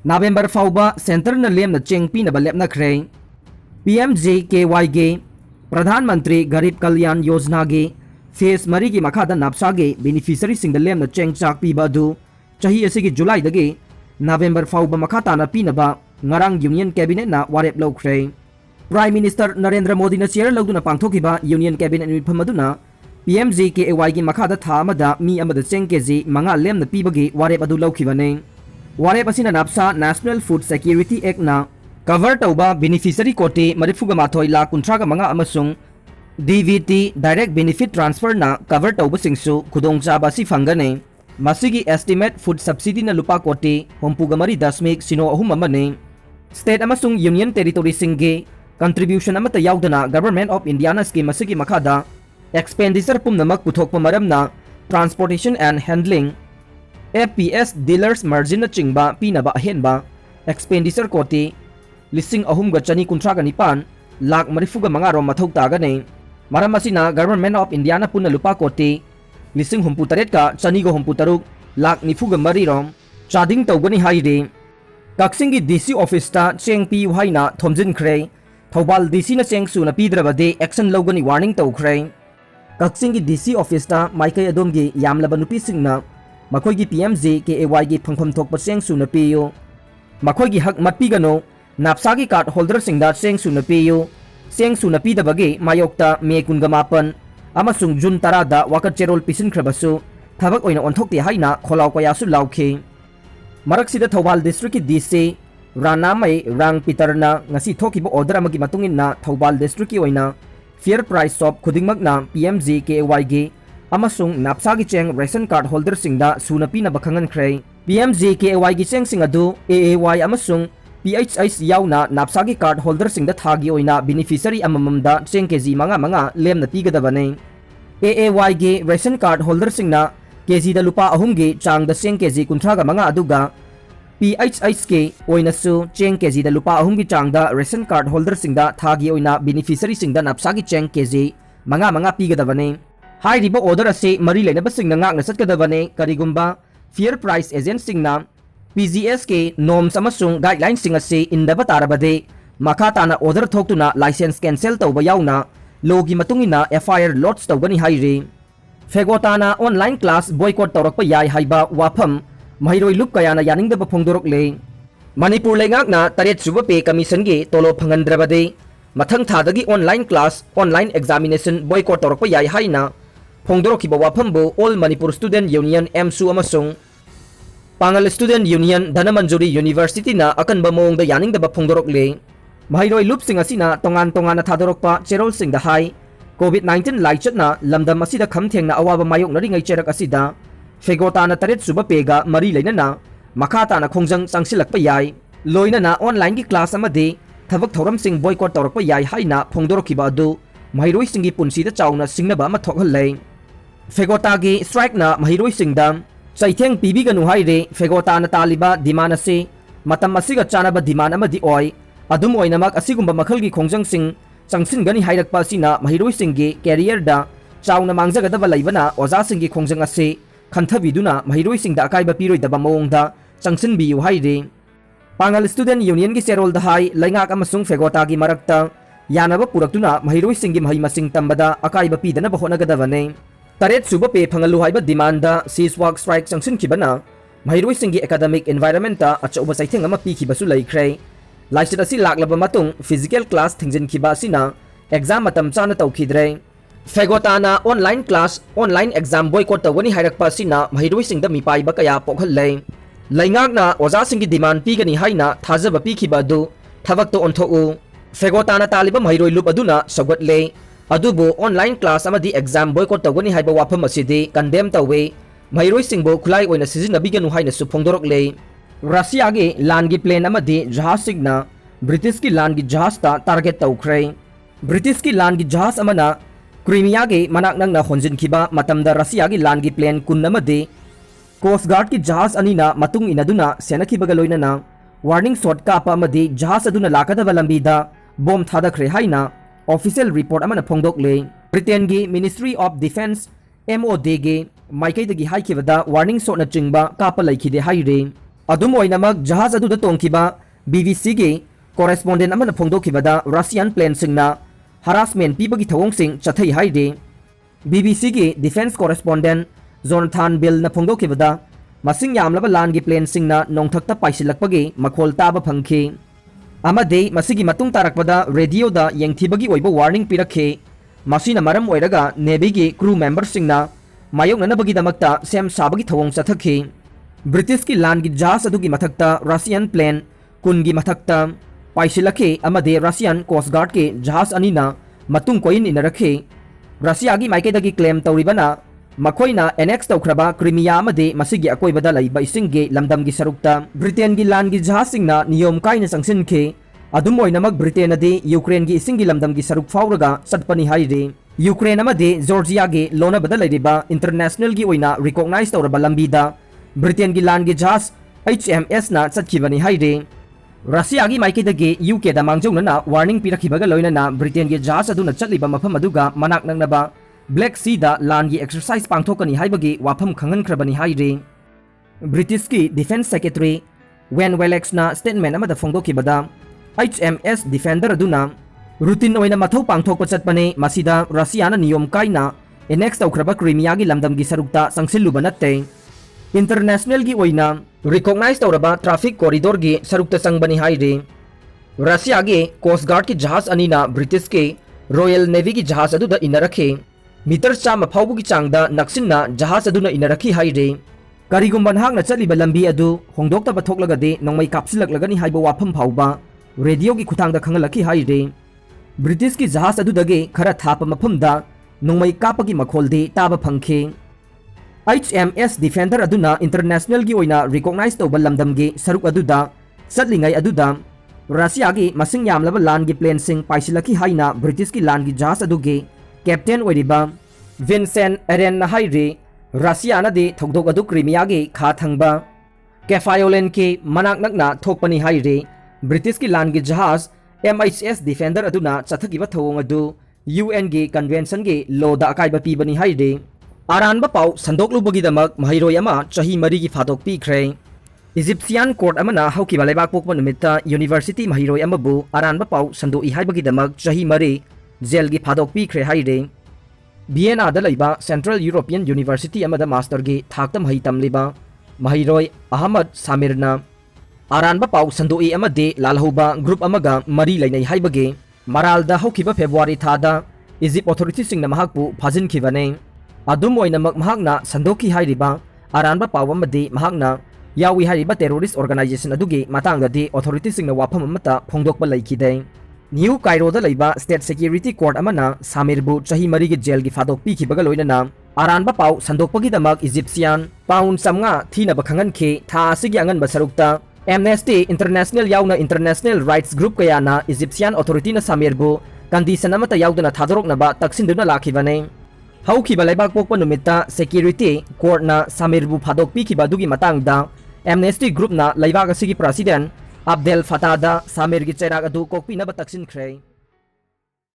November fauba center na lem na cheng pi na balep na khrei PMJKY ge Pradhan Mantri Garib Kalyan Yojana ge phase mari gi makha da napsa ge beneficiary sing da lem na cheng chak pi ba du chahi ase gi July da ge November fauba makha ta na pi na ba ngarang Union Cabinet na warep lo khrei Prime Minister Narendra Modi na chair lo du na pangthoki ba Union Cabinet ni phamaduna PMJKY gi makha da tha ma da mi ama da cheng kg manga lem na pi ba ge warep adu lo khibane warep asina napsa National Food Security Act na cover tauba beneficiary kote marifuga mathoi la kuntraga manga amasung DVT direct benefit transfer na cover tauba singsu khudong chaba si phangane masigi estimate food subsidy na lupa kote hompuga mari dasmik sino ahum amane state amasung union territory singge contribution amata yaudana government of India na scheme masigi makada expenditure pumnamak puthokpa maramna transportation and handling FPS dealers margin na chingba pinaba ahenba expenditure kote lising ahum ga chani kuntra ga nipan lak marifuga mga rom mathok taga ne maram asina government of India na punna lupa kote lising humpu taret ka chani go humpu taruk lak nifuga mari rom chading tawgani haire Kaksin gi DC office ta cheng pi haina thomjin khrei Thobal DC na cheng su na pidrabade action logani warning taw khrei Kaksin gi DC office ta maikai adom gi yamlaba nupi singna makhoi gi PMJKY gi phangpham thokpa cheng su na piyo makhoi gi hak matpi gano napsa gi card holder singda cheng su na piyo cheng su na pi da bage mayokta me kungamapan amasung June 10 da wakat cherol pisin khrabasu thabak oina onthokti haina kholaw kaya su laukhe marak sida Thobal district ki DC Rana mai rang pitarna ngasi thokibo order amagi matungin na Thobal district ki oina fair price shop khudingmak na PMJKY gi amasung napsa gi cheng ration card holder singda sunapi na bakhangan khrei PMJKY gi cheng sing adu AAY amasung PHS yauna napsa gi card holder singda thagi oina beneficiary amamamda cheng kg manga lem na tigada bane AAY gi ration card holder singna kg da lupa ahum gi chang da cheng kg kunthra ga manga aduga PHS ke oina su cheng kg da lupa ahum gi chang da ration card holder singda thagi oina beneficiary singda napsa gi cheng kg manga pigada bane hai riba order ase mari lena basing na ngak na satkada bane karigumba fair price agent singna PGS ke norms amasung guidelines sing ase indaba tarabade makata na order thoktuna license cancel tawba yauna logi matungina FIR lots tawgani haire fegotana online class boycott tawrakpa yai haiba wafam mahiroi lup kayana yaningdaba phongdorok le Manipur lengak na taret suba pe commission ge tolo phangandrabade mathang thadagi online class online examination boycott tawrakpa yai haina phongdorok kiba wafambo All Manipur Student Union MSU amasung Pangal Student Union Dhanamanjuri University na akan ba moong da yaning da ba phongdorok le mahiroi lup sing asina tongan na thadorok pa cherol sing da hai COVID-19 laichat na lamdam asida khamtheng na awaba mayok na ringai cherak asida fegota na taret suba pega mari leina na makata na khongjang changsilak pa yai loina na online gi class amade thabak thoram sing boycott tawrak pa yai haina phongdorok kiba adu mahiroi singi punsi da chawna singna ba ma thokhal le fegota gi strike na mahiroi singdam Saitheng pibi ganu haire fegota na taliba dimana se matam asiga chanaba dimana amadi oi adum oinamak asigumba makhalgi khongjang sing changsin gani hairakpa sina mahiroi singge career da chawna mangjagadaba laibana oza singgi khongjang ase khanthabiduna mahiroi singda akaiba piroi daba mawongda changsin biu haire Pangal Student Union gi serol da hai laingak amasung fegota gi marakta yanaba puraktuna mahiroi singgi mahai masing tambada akaiba pidana bahonagadawane Taret suba pe phangalu haiba demanda ceasewalk strike changsin kibana mahiroi singi academic environment ta achauba saitheng ama pi kibasu laikhrei laisita si laklaba matung physical class thingjin kiba sina exam matam chana tawkhidre fegota na online class online exam boycott tawani hairakpa sina mahiroi singda mipai ba kaya pokhallei laingak na oza singi demand pi gani haina thajaba pi kibadu thabak to onthou fegota na taliba mahiroi lup aduna sagotle adubo online class amadi exam boycott tawgani haiba wafam asidi condemn tawe mahiroi singbo khulai oina sizinabiganu haina su phongdorok le Russia ge land gi plane amadi jahaz signa British ki land gi jahaz ta target tawkhrei British ki land gi jahaz amana Crimea ge manak nang na honjin khiba matamda Russia gi land gi plane kun amadi Coast Guard ki jahaz anina matung inaduna senaki bagaloina na warning shot ka pa amadi jahaz aduna lakadaba lambida bomb thadakhre haina official report amana phongdok le Britain gi Ministry of Defence MOD ge maikai dagi haikibada warning shot na chingba kapa laikhide haire अदुम ओइनमक जहाज अदुदा तोंखिबा BBC गे correspondent अमना फोंदोखिबदा Russian plane सिंगना harassment पीबगी थवोंगसिंग चथै हाइदे BBC गे डिफेंस कोरेस्पोंडेंट जोनाथन बिल न फोंदोखिबदा मसिंग यामलबा लानगी प्लेन सिंगना नोंथक्ता पाइसिलकपगे मखोल ताबा फंखे अमदे मसिगी मतुंग तारकपदा रेडियोदा यंगथिबगी ओइबा वार्निंग पिरखे मसिना मरम ओइरगा नेवी गे क्रू मेंबर सिंगना मायोंगनबगी दमकता सेम साबगी थवोंग चथखे ब्रिटिश की लान की जहाज अदुगी मथक्ता रशियन प्लेन कुनगी मथक्ता पाइसिलखे अमदे रशियन कोस्ट गार्ड के जहाज अनिना मतुंग कोइन इनरखे रशिया की माइकेदगी क्लेम तौरिबना मखोइना एनेक्स तौख्रबा क्रिमिया अमदे मसिगी अकोइबदा लैबा इसिंगे लमदमगी सरुक्ता ब्रिटेन की लान की जहाज सिंगना नियम काइना संसिनखे अदुम ओइनमक ब्रिटेन अदे यूक्रेन की इसिंगी लमदमगी सरुक फाउरगा चटपनी हाइरे यूक्रेन अमदे जॉर्जिया के लोनबदा लैरिबा इंटरनेशनल की ओइना रिकॉग्नाइज तौरबा लंबीदा ब्रिटेन की लान की जहाज HMS ना चटखिबनी हाइरे रशिया की माइकेदगे UK दा मांगजौनना वार्निंग पिरखिबगा लोइनना ब्रिटेन की जहाज अदुना चटलिबा मफम अदुगा मनाक नंगनबा ब्लैक सी दा लान की एक्सरसाइज पांगथोकनी हाइबगी वाफम खंगनख्रबनी हाइरे ब्रिटिश की डिफेंस सेक्रेटरी वेन वेलेक्स ना स्टेटमेंट अमदा फोंदोखिबदा HMS डिफेंडर अदुना रूटीन ओइना मथौ पांगथोकपा चटपने मसिदा रशियाना नियम काइना एनेक्स तौख्रबा क्रिमिया की लमदमगी सरुक्ता संगसिल्लुबा नत्ते इंटरनेशनल की ओइना रिकॉग्नाइज तौरबा ट्रैफिक कॉरिडोर की सरुक्ता संगबनी हाइरे रशिया के कोस्ट गार्ड की जहाज अनिना ब्रिटिश के रॉयल नेवी की जहाज अदुदा इनरखे मीटर चाम फाउबगी चांगदा नक्सिनना जहाज अदुना इनरखी हाइरे करिगुम्बा नहाकना चलिबा लंबी अदु होंदोक्तबा थोक्लगदे नोंमै कापसिलकलगनी हाइबा वाफम फाउबा रेडियो की खुथांगदा खंगलखी हाइरे ब्रिटिश की जहाज अदुदगे खरा थापा मफमदा नोंमै कापगी मखोलदे ताबा फंखे HMS डिफेंडर अदुना इंटरनेशनल की ओइना रिकॉग्नाइज तौबा लमदमगे सरुक अदुदा चटलिंगाई अदुदा रशिया की मसिंग यामलबा लान की प्लेन सिंग पाइसिलखी हाइना ब्रिटिश की लान की जहाज अदुगे कैप्टन ओइरिबा विंसेंट एरेन हाइरे रशिया नदे थौदोक अदु क्रिमिया के खा थंगबा कैफायोलेन के मनाक नकना थोकपनी हाइरे ब्रिटिश की लान की जहाज MHS डिफेंडर अदुना चथकिबा थौंग अदु UN के कन्वेंशन के लोदा अकाइबा पीबनी हाइरे आरानबा पाउ संदोकलुबगीदमक महिरोय अमा चही मरी की फादोक पीख्रे इजिप्शियन कोर्ट अमना हौकिबा लेबाक पोकपा नुमित्ता यूनिवर्सिटी महिरोय अमबु आरानबा पाउ संदोई हाइबगीदमक चही मरी जेल की फादोक पीख्रे हाइरे वियेना दा लैबा सेंट्रल यूरोपियन यूनिवर्सिटी अमदा मास्टर की थाक्तम हई तमलिबा महिरोय अहमद सामिरना आरानबा पाउ संदोई अमदे लालहौबा ग्रुप अमगा मरी लैनै हाइबगे मरालदा हौकिबा फेब्रुवारी थादा इजिप्ट ऑथोरिटी सिंगना महाकपु फाजिनखिबने अदुम ओइनमक महाकना संदोकी हाइरिबा आरानबा पाउ अमदे महाकना यावी हाइरिबा टेरोरिस्ट ऑर्गेनाइजेशन अदुगे मातांगदे ऑथोरिटी सिंगना वाफम अमता फोंदोकपा लैखिदे न्यू कायरोदा लैबा स्टेट सिक्योरिटी कोर्ट अमना सामिरबु चही मरी के जेल की फादोक पीखिबगा लोइनना आरानबा पाउ संदोकपगीदमक इजिप्शियन पाउंड समंगा थीनबा खंगनखे था असिगी अंगनबा सरुक्ता एमनेस्टी इंटरनेशनल याउना इंटरनेशनल राइट्स ग्रुप कयाना इजिप्शियन ऑथोरिटी ना सामिरबु कंडीशन अमता याउदना थादोरकनबा तक्सिनदुना लाखिबने हौखिबा लेबाक पोकपा नुमित्ता सिक्योरिटी कोर्टना सामिरबु फादोक पीखिबा दुगी मतांगदा एमनेस्टी ग्रुपना लेबाक असिगी प्रेसिडेंट अब्देल फतादा सामिर की चेराग अदु कोकपिनबा तक्सिनख्रे।